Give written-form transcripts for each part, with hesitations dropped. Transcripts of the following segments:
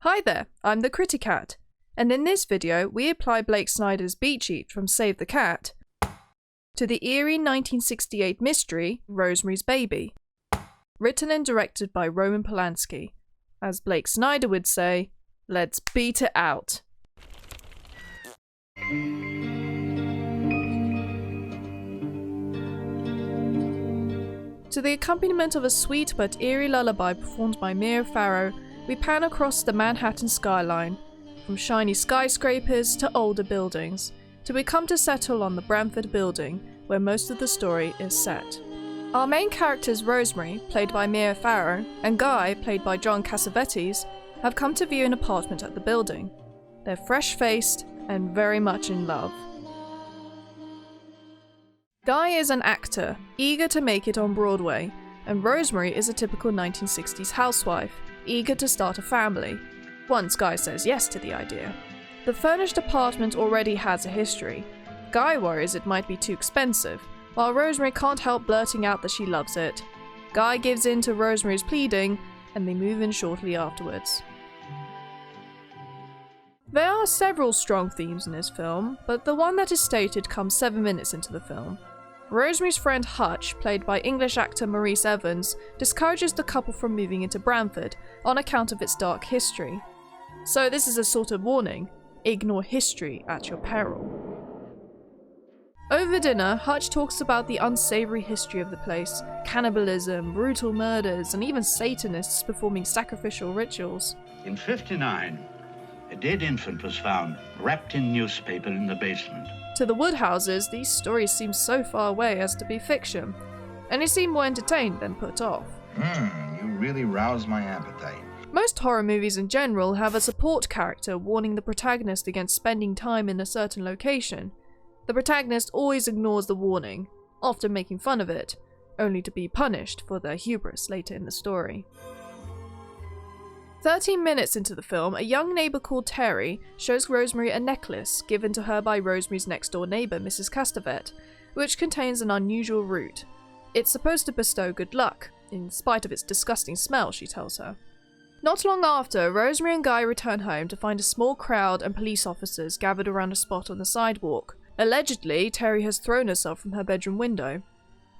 Hi there, I'm the Criticat, and in this video we apply Blake Snyder's beat sheet from Save the Cat to the eerie 1968 mystery Rosemary's Baby, written and directed by Roman Polanski. As Blake Snyder would say, let's beat it out. To the accompaniment of a sweet but eerie lullaby performed by Mia Farrow, we pan across the Manhattan skyline, from shiny skyscrapers to older buildings, till we come to settle on the Branford building, where most of the story is set. Our main characters Rosemary, played by Mia Farrow, and Guy, played by John Cassavetes, have come to view an apartment at the building. They're fresh-faced and very much in love. Guy is an actor, eager to make it on Broadway, and Rosemary is a typical 1960s housewife, eager to start a family, once Guy says yes to the idea. The furnished apartment already has a history. Guy worries it might be too expensive, while Rosemary can't help blurting out that she loves it. Guy gives in to Rosemary's pleading, and they move in shortly afterwards. There are several strong themes in this film, but the one that is stated comes 7 minutes into the film. Rosemary's friend Hutch, played by English actor Maurice Evans, discourages the couple from moving into Branford on account of its dark history. So this is a sort of warning: ignore history at your peril. Over dinner, Hutch talks about the unsavory history of the place, cannibalism, brutal murders, and even Satanists performing sacrificial rituals. In '59, a dead infant was found, wrapped in newspaper in the basement. To the Woodhouses, these stories seem so far away as to be fiction, and they seem more entertained than put off. You really roused my appetite. Most horror movies in general have a support character warning the protagonist against spending time in a certain location. The protagonist always ignores the warning, often making fun of it, only to be punished for their hubris later in the story. 13 minutes into the film, a young neighbour called Terry shows Rosemary a necklace given to her by Rosemary's next-door neighbour, Mrs. Castavet, which contains an unusual root. It's supposed to bestow good luck, in spite of its disgusting smell, she tells her. Not long after, Rosemary and Guy return home to find a small crowd and police officers gathered around a spot on the sidewalk. Allegedly, Terry has thrown herself from her bedroom window.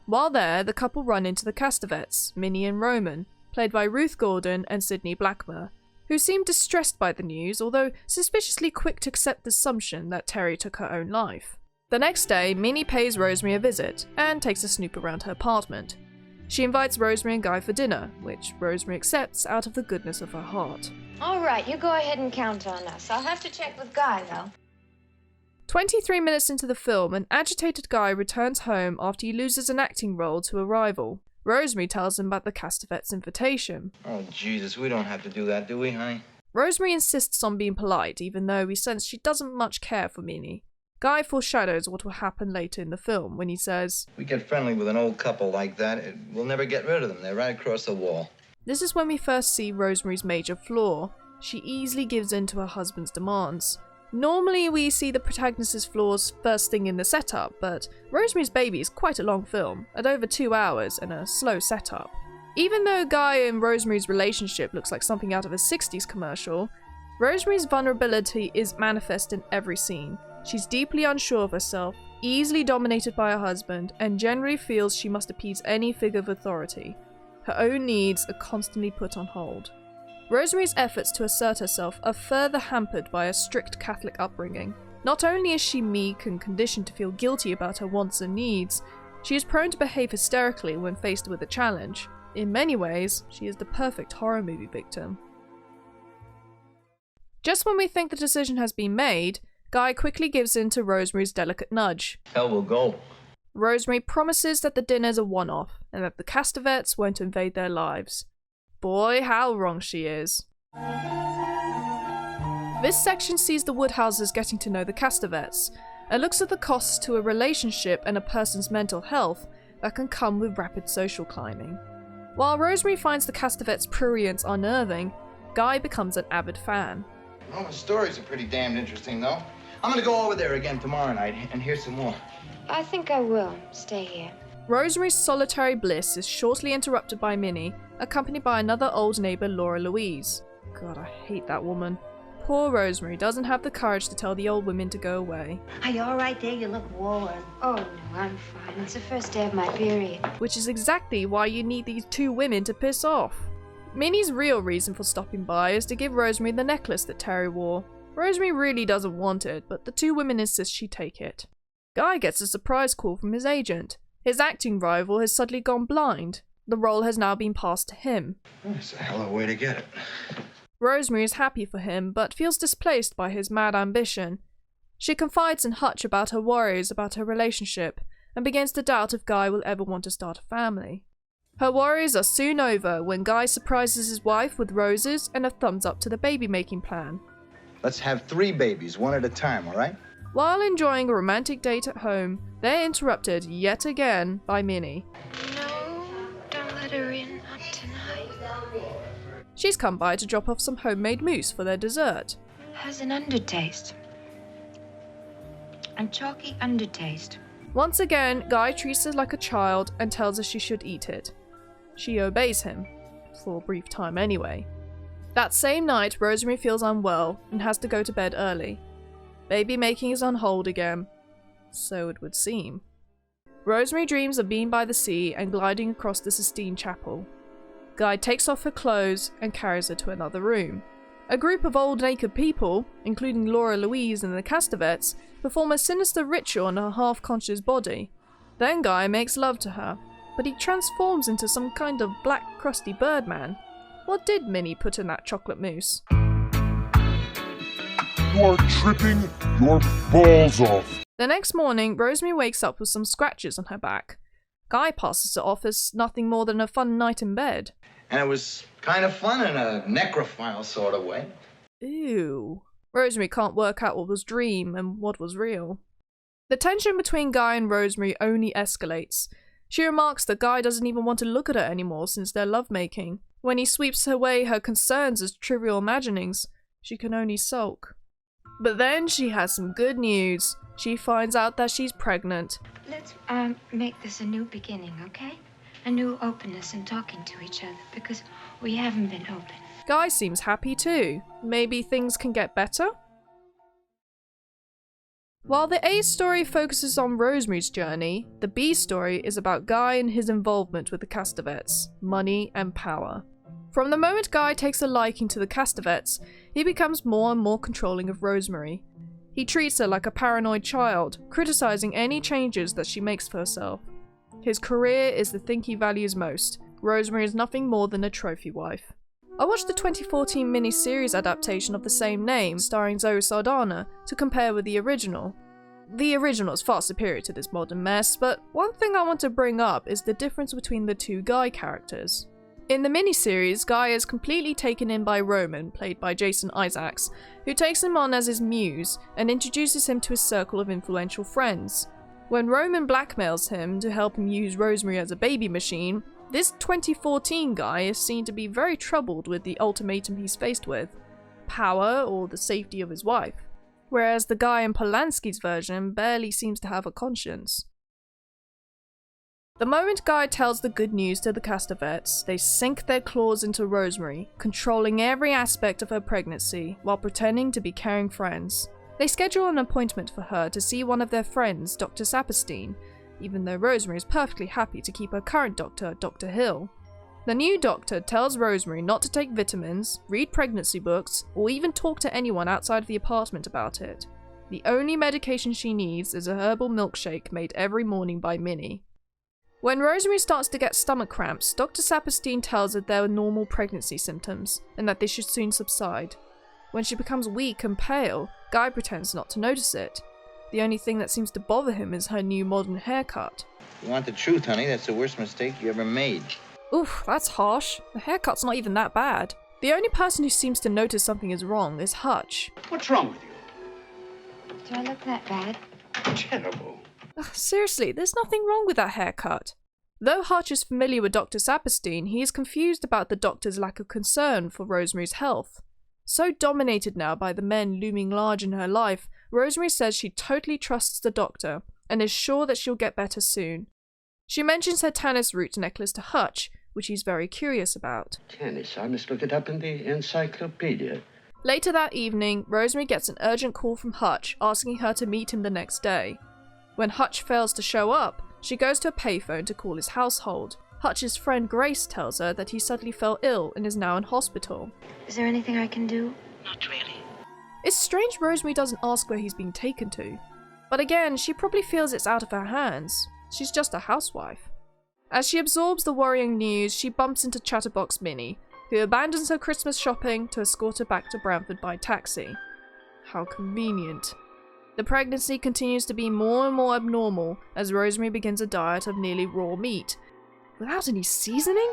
While there, the couple run into the Castavets, Minnie and Roman, played by Ruth Gordon and Sidney Blackmer, who seem distressed by the news, although suspiciously quick to accept the assumption that Terry took her own life. The next day, Minnie pays Rosemary a visit, and takes a snoop around her apartment. She invites Rosemary and Guy for dinner, which Rosemary accepts out of the goodness of her heart. All right, you go ahead and count on us. I'll have to check with Guy, though. 23 minutes into the film, an agitated Guy returns home after he loses an acting role to a rival. Rosemary tells him about the Castavet's invitation. Oh, Jesus, we don't have to do that, do we, honey? Rosemary insists on being polite, even though we sense she doesn't much care for Minnie. Guy foreshadows what will happen later in the film when he says, We get friendly with an old couple like that, we'll never get rid of them. They're right across the wall. This is when we first see Rosemary's major flaw. She easily gives in to her husband's demands. Normally we see the protagonist's flaws first thing in the setup, but Rosemary's Baby is quite a long film, at over 2 hours, and a slow setup. Even though Guy and Rosemary's relationship looks like something out of a 60s commercial, Rosemary's vulnerability is manifest in every scene. She's deeply unsure of herself, easily dominated by her husband, and generally feels she must appease any figure of authority. Her own needs are constantly put on hold. Rosemary's efforts to assert herself are further hampered by a strict Catholic upbringing. Not only is she meek and conditioned to feel guilty about her wants and needs, she is prone to behave hysterically when faced with a challenge. In many ways, she is the perfect horror movie victim. Just when we think the decision has been made, Guy quickly gives in to Rosemary's delicate nudge. Hell will go. Rosemary promises that the dinner's a one-off, and that the Castavets won't invade their lives. Boy, how wrong she is. This section sees the Woodhouses getting to know the Castavets, and looks at the costs to a relationship and a person's mental health that can come with rapid social climbing. While Rosemary finds the Castavets' prurience unnerving, Guy becomes an avid fan. Well, the stories are pretty damned interesting, though. I'm gonna go over there again tomorrow night and hear some more. I think I will stay here. Rosemary's solitary bliss is shortly interrupted by Minnie, accompanied by another old neighbour, Laura Louise. God, I hate that woman. Poor Rosemary doesn't have the courage to tell the old women to go away. Are you all right there? You look worn. Oh, no, I'm fine. It's the first day of my period. Which is exactly why you need these two women to piss off. Minnie's real reason for stopping by is to give Rosemary the necklace that Terry wore. Rosemary really doesn't want it, but the two women insist she take it. Guy gets a surprise call from his agent. His acting rival has suddenly gone blind. The role has now been passed to him. That's a hell of a way to get it. Rosemary is happy for him, but feels displaced by his mad ambition. She confides in Hutch about her worries about her relationship, and begins to doubt if Guy will ever want to start a family. Her worries are soon over when Guy surprises his wife with roses and a thumbs up to the baby-making plan. Let's have 3 babies, one at a time, all right? While enjoying a romantic date at home, they're interrupted yet again by Minnie. No, don't let her in. Not tonight. She's come by to drop off some homemade mousse for their dessert. Has an undertaste. A chalky undertaste. Once again, Guy treats her like a child and tells her she should eat it. She obeys him, for a brief time anyway. That same night, Rosemary feels unwell and has to go to bed early. Baby making is on hold again. So it would seem. Rosemary dreams of being by the sea and gliding across the Sistine Chapel. Guy takes off her clothes and carries her to another room. A group of old naked people, including Laura Louise and the Castevets, perform a sinister ritual on her half-conscious body. Then Guy makes love to her, but he transforms into some kind of black crusty birdman. What did Minnie put in that chocolate mousse? You are tripping your balls off. The next morning, Rosemary wakes up with some scratches on her back. Guy passes it off as nothing more than a fun night in bed. And it was kind of fun in a necrophile sort of way. Ew. Rosemary can't work out what was dream and what was real. The tension between Guy and Rosemary only escalates. She remarks that Guy doesn't even want to look at her anymore since their lovemaking. When he sweeps away her concerns as trivial imaginings, she can only sulk. But then she has some good news. She finds out that she's pregnant. Let's make this a new beginning, okay? A new openness in talking to each other, because we haven't been open. Guy seems happy too. Maybe things can get better? While the A story focuses on Rosemary's journey, the B story is about Guy and his involvement with the Castevets, money and power. From the moment Guy takes a liking to the Castevets, he becomes more and more controlling of Rosemary. He treats her like a paranoid child, criticizing any changes that she makes for herself. His career is the thing he values most. Rosemary is nothing more than a trophy wife. I watched the 2014 miniseries adaptation of the same name, starring Zoe Saldana, to compare with the original. The original is far superior to this modern mess, but one thing I want to bring up is the difference between the two Guy characters. In the miniseries, Guy is completely taken in by Roman, played by Jason Isaacs, who takes him on as his muse and introduces him to his circle of influential friends. When Roman blackmails him to help him use Rosemary as a baby machine, this 2014 Guy is seen to be very troubled with the ultimatum he's faced with: power or the safety of his wife. Whereas the Guy in Polanski's version barely seems to have a conscience. The moment Guy tells the good news to the Castevets, they sink their claws into Rosemary, controlling every aspect of her pregnancy while pretending to be caring friends. They schedule an appointment for her to see one of their friends, Dr. Saperstein, even though Rosemary is perfectly happy to keep her current doctor, Dr. Hill. The new doctor tells Rosemary not to take vitamins, read pregnancy books, or even talk to anyone outside of the apartment about it. The only medication she needs is a herbal milkshake made every morning by Minnie. When Rosemary starts to get stomach cramps, Dr. Saperstein tells her they're normal pregnancy symptoms, and that they should soon subside. When she becomes weak and pale, Guy pretends not to notice it. The only thing that seems to bother him is her new modern haircut. You want the truth, honey? That's the worst mistake you ever made. Oof, that's harsh. The haircut's not even that bad. The only person who seems to notice something is wrong is Hutch. What's wrong with you? Do I look that bad? Terrible. Ugh, seriously, there's nothing wrong with that haircut. Though Hutch is familiar with Dr. Saperstein, he is confused about the doctor's lack of concern for Rosemary's health. So dominated now by the men looming large in her life, Rosemary says she totally trusts the doctor and is sure that she'll get better soon. She mentions her Tannis root necklace to Hutch, which he's very curious about. Tennis, I must look it up in the encyclopedia. Later that evening, Rosemary gets an urgent call from Hutch asking her to meet him the next day. When Hutch fails to show up, she goes to a payphone to call his household. Hutch's friend Grace tells her that he suddenly fell ill and is now in hospital. Is there anything I can do? Not really. It's strange Rosemary doesn't ask where he's being taken to. But again, she probably feels it's out of her hands. She's just a housewife. As she absorbs the worrying news, she bumps into Chatterbox Minnie, who abandons her Christmas shopping to escort her back to Bramford by taxi. How convenient. The pregnancy continues to be more and more abnormal as Rosemary begins a diet of nearly raw meat, without any seasoning?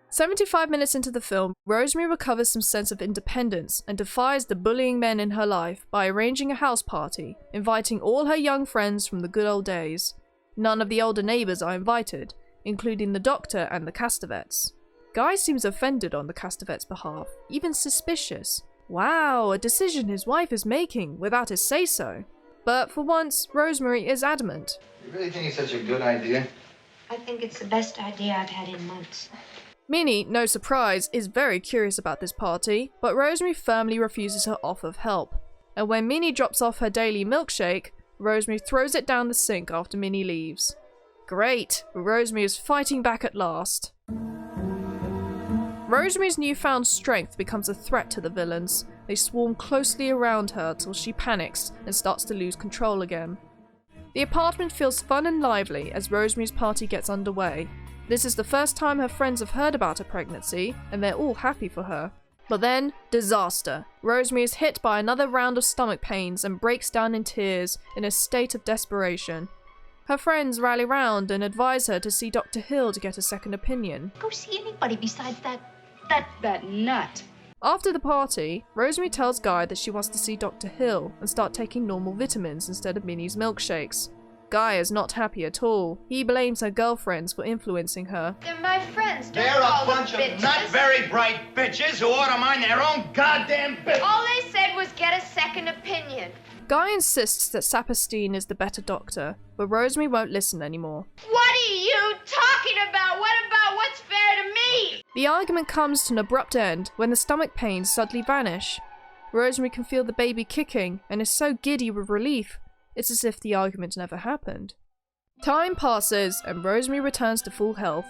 75 minutes into the film, Rosemary recovers some sense of independence and defies the bullying men in her life by arranging a house party, inviting all her young friends from the good old days. None of the older neighbours are invited, including the doctor and the Castevets. Guy seems offended on the Castevets' behalf, even suspicious. Wow, a decision his wife is making without his say-so. But for once, Rosemary is adamant. You really think it's such a good idea? I think it's the best idea I've had in months. Minnie, no surprise, is very curious about this party, but Rosemary firmly refuses her offer of help. And when Minnie drops off her daily milkshake, Rosemary throws it down the sink after Minnie leaves. Great, Rosemary is fighting back at last. Rosemary's newfound strength becomes a threat to the villains. They swarm closely around her till she panics and starts to lose control again. The apartment feels fun and lively as Rosemary's party gets underway. This is the first time her friends have heard about her pregnancy, and they're all happy for her. But then, disaster. Rosemary is hit by another round of stomach pains and breaks down in tears in a state of desperation. Her friends rally round and advise her to see Dr. Hill to get a second opinion. Go see anybody besides that nut. After the party, Rosemary tells Guy that she wants to see Dr. Hill and start taking normal vitamins instead of Minnie's milkshakes. Guy is not happy at all. He blames her girlfriends for influencing her. They're my friends. Don't They're a call them bunch of bitches. not very bright bitches who ought to mind their own goddamn business. All they said was get a second opinion. Guy insists that Saperstein is the better doctor, but Rosemary won't listen anymore. What are you talking about? What about what's fair to me? The argument comes to an abrupt end when the stomach pains suddenly vanish. Rosemary can feel the baby kicking and is so giddy with relief, it's as if the argument never happened. Time passes and Rosemary returns to full health.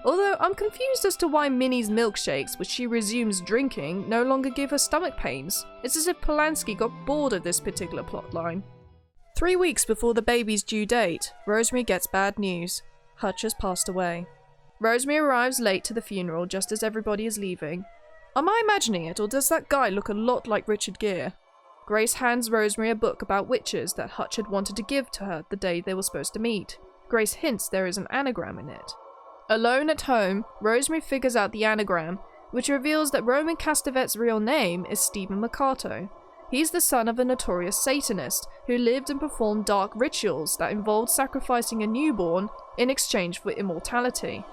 Although I'm confused as to why Minnie's milkshakes, which she resumes drinking, no longer give her stomach pains. It's as if Polanski got bored of this particular plotline. 3 weeks before the baby's due date, Rosemary gets bad news. Hutch has passed away. Rosemary arrives late to the funeral just as everybody is leaving. Am I imagining it, or does that guy look a lot like Richard Gere? Grace hands Rosemary a book about witches that Hutch had wanted to give to her the day they were supposed to meet. Grace hints there is an anagram in it. Alone at home, Rosemary figures out the anagram, which reveals that Roman Castevet's real name is Stephen Mercato. He's the son of a notorious Satanist who lived and performed dark rituals that involved sacrificing a newborn in exchange for immortality.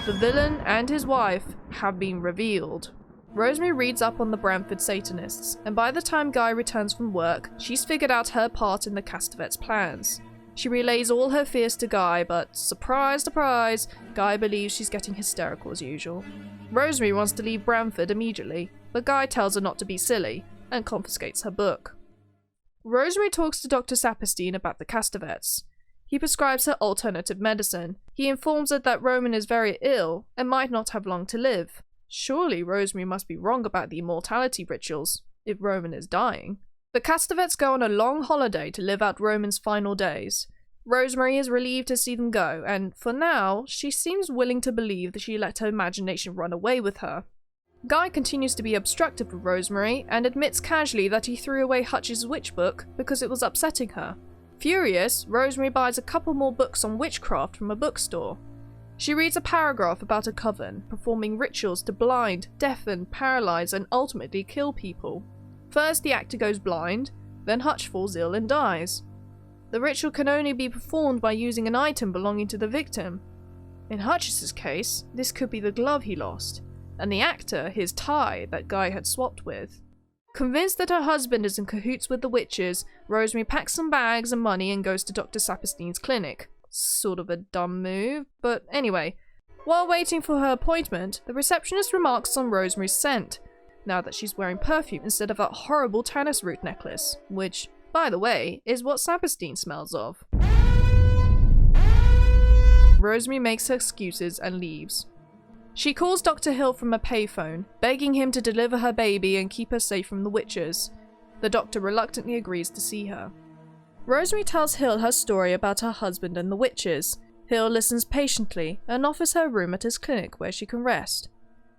The villain and his wife have been revealed. Rosemary reads up on the Bramford Satanists, and by the time Guy returns from work, she's figured out her part in the Castevets' plans. She relays all her fears to Guy, but surprise, surprise, Guy believes she's getting hysterical as usual. Rosemary wants to leave Bramford immediately, but Guy tells her not to be silly, and confiscates her book. Rosemary talks to Dr. Saperstein about the Castevets. He prescribes her alternative medicine. He informs her that Roman is very ill, and might not have long to live. Surely Rosemary must be wrong about the immortality rituals, if Roman is dying. The Castevets go on a long holiday to live out Roman's final days. Rosemary is relieved to see them go, and for now, she seems willing to believe that she let her imagination run away with her. Guy continues to be obstructive with Rosemary, and admits casually that he threw away Hutch's witch book because it was upsetting her. Furious, Rosemary buys a couple more books on witchcraft from a bookstore. She reads a paragraph about a coven performing rituals to blind, deafen, paralyze, and ultimately kill people. First, the actor goes blind, then Hutch falls ill and dies. The ritual can only be performed by using an item belonging to the victim. In Hutch's case, this could be the glove he lost, and the actor his tie that Guy had swapped with. Convinced that her husband is in cahoots with the witches, Rosemary packs some bags and money and goes to Dr. Saperstein's clinic. Sort of a dumb move, but anyway. While waiting for her appointment, the receptionist remarks on Rosemary's scent, now that she's wearing perfume instead of that horrible Tannis root necklace, which, by the way, is what Saperstein smells of. Rosemary makes her excuses and leaves. She calls Dr. Hill from a payphone, begging him to deliver her baby and keep her safe from the witches. The doctor reluctantly agrees to see her. Rosemary tells Hill her story about her husband and the witches. Hill listens patiently and offers her a room at his clinic where she can rest.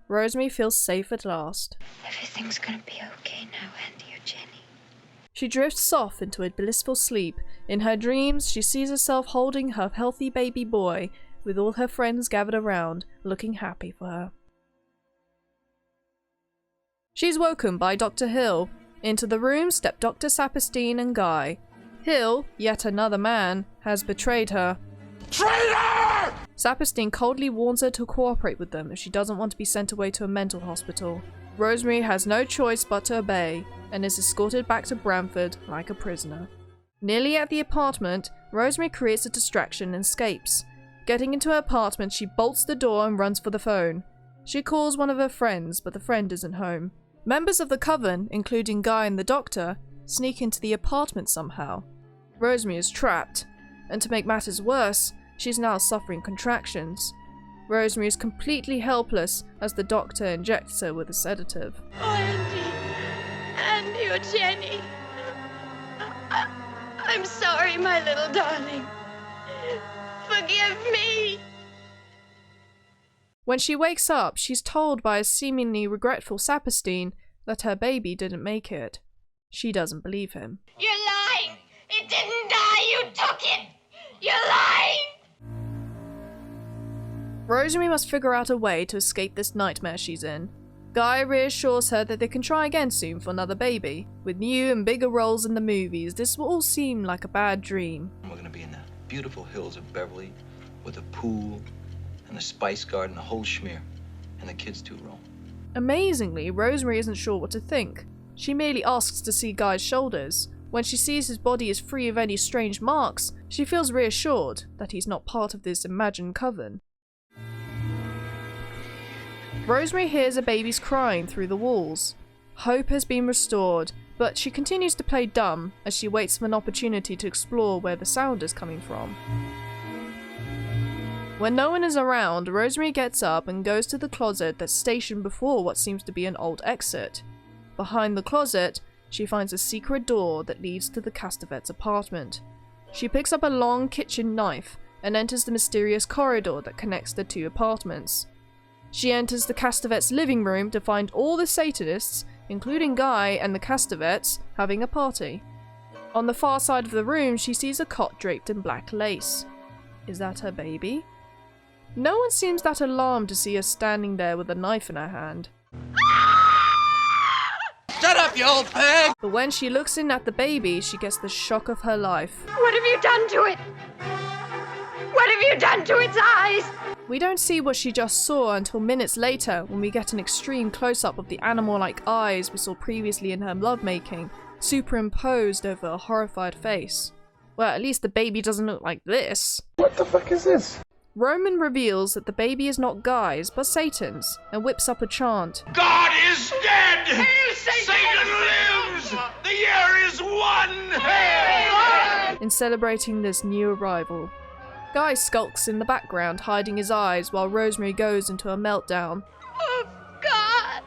Rosemary feels safe at last. Everything's gonna be okay now, Andy or Jenny. She drifts off into a blissful sleep. In her dreams, she sees herself holding her healthy baby boy, with all her friends gathered around, looking happy for her. She's woken by Dr. Hill. Into the room step Dr. Saperstein and Guy. Hill, yet another man, has betrayed her. Traitor! Saperstein coldly warns her to cooperate with them if she doesn't want to be sent away to a mental hospital. Rosemary has no choice but to obey, and is escorted back to Bramford like a prisoner. Nearly at the apartment, Rosemary creates a distraction and escapes. Getting into her apartment, she bolts the door and runs for the phone. She calls one of her friends, but the friend isn't home. Members of the coven, including Guy and the doctor, sneak into the apartment somehow. Rosemary is trapped, and to make matters worse, she's now suffering contractions. Rosemary is completely helpless as the doctor injects her with a sedative. Oh, Andy or Jenny. I'm sorry, my little darling. Forgive me. When she wakes up, she's told by a seemingly regretful Saperstein that her baby didn't make it. She doesn't believe him. You're lying. It didn't die. You took it. You're lying. Rosemary must figure out a way to escape this nightmare she's in. Guy reassures her that they can try again soon for another baby. With new and bigger roles in the movies, this will all seem like a bad dream. We're going to be in the beautiful hills of Beverly with a pool and a spice garden, the whole schmear. And the kids too, roll. Amazingly, Rosemary isn't sure what to think. She merely asks to see Guy's shoulders. When she sees his body is free of any strange marks, she feels reassured that he's not part of this imagined coven. Rosemary hears a baby's crying through the walls. Hope has been restored, but she continues to play dumb as she waits for an opportunity to explore where the sound is coming from. When no one is around, Rosemary gets up and goes to the closet that's stationed before what seems to be an old exit. Behind the closet, she finds a secret door that leads to the Castavet's apartment. She picks up a long kitchen knife and enters the mysterious corridor that connects the two apartments. She enters the Castavet's living room to find all the Satanists, including Guy and the Castavets, having a party. On the far side of the room, she sees a cot draped in black lace. Is that her baby? No one seems that alarmed to see her standing there with a knife in her hand. Shut up, you old pig! But when she looks in at the baby, she gets the shock of her life. What have you done to it? What have you done to its eyes? We don't see what she just saw until minutes later, when we get an extreme close-up of the animal-like eyes we saw previously in her lovemaking, superimposed over a horrified face. Well, at least the baby doesn't look like this. What the fuck is this? Roman reveals that the baby is not Guy's, but Satan's, and whips up a chant. God is dead! Hail Satan lives! The year is one! Hail! In celebrating this new arrival. Guy skulks in the background, hiding his eyes, while Rosemary goes into a meltdown. Oh, God.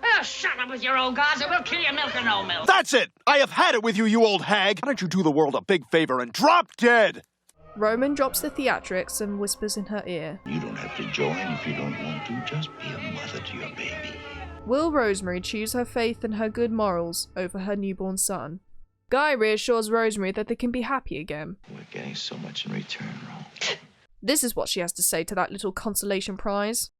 Oh, shut up with your old gods, and we'll kill you milk or no milk. That's it! I have had it with you, you old hag! Why don't you do the world a big favor and drop dead? Roman drops the theatrics and whispers in her ear. You don't have to join if you don't want to. Just be a mother to your baby. Will Rosemary choose her faith and her good morals over her newborn son? Guy reassures Rosemary that they can be happy again. We're getting so much in return, Ro. This is what she has to say to that little consolation prize.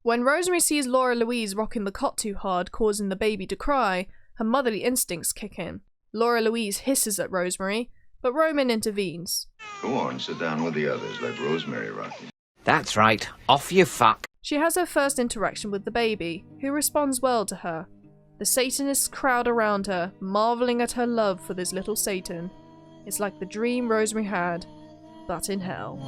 When Rosemary sees Laura Louise rocking the cot too hard, causing the baby to cry, her motherly instincts kick in. Laura Louise hisses at Rosemary, but Roman intervenes. Go on, sit down with the others. Let Rosemary rock you. That's right. Off you fuck. She has her first interaction with the baby, who responds well to her. The Satanists crowd around her, marveling at her love for this little Satan. It's like the dream Rosemary had. but in hell.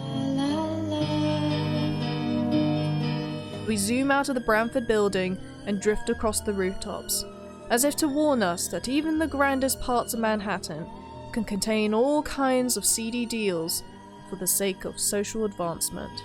We zoom out of the Branford building and drift across the rooftops, as if to warn us that even the grandest parts of Manhattan can contain all kinds of seedy deals for the sake of social advancement.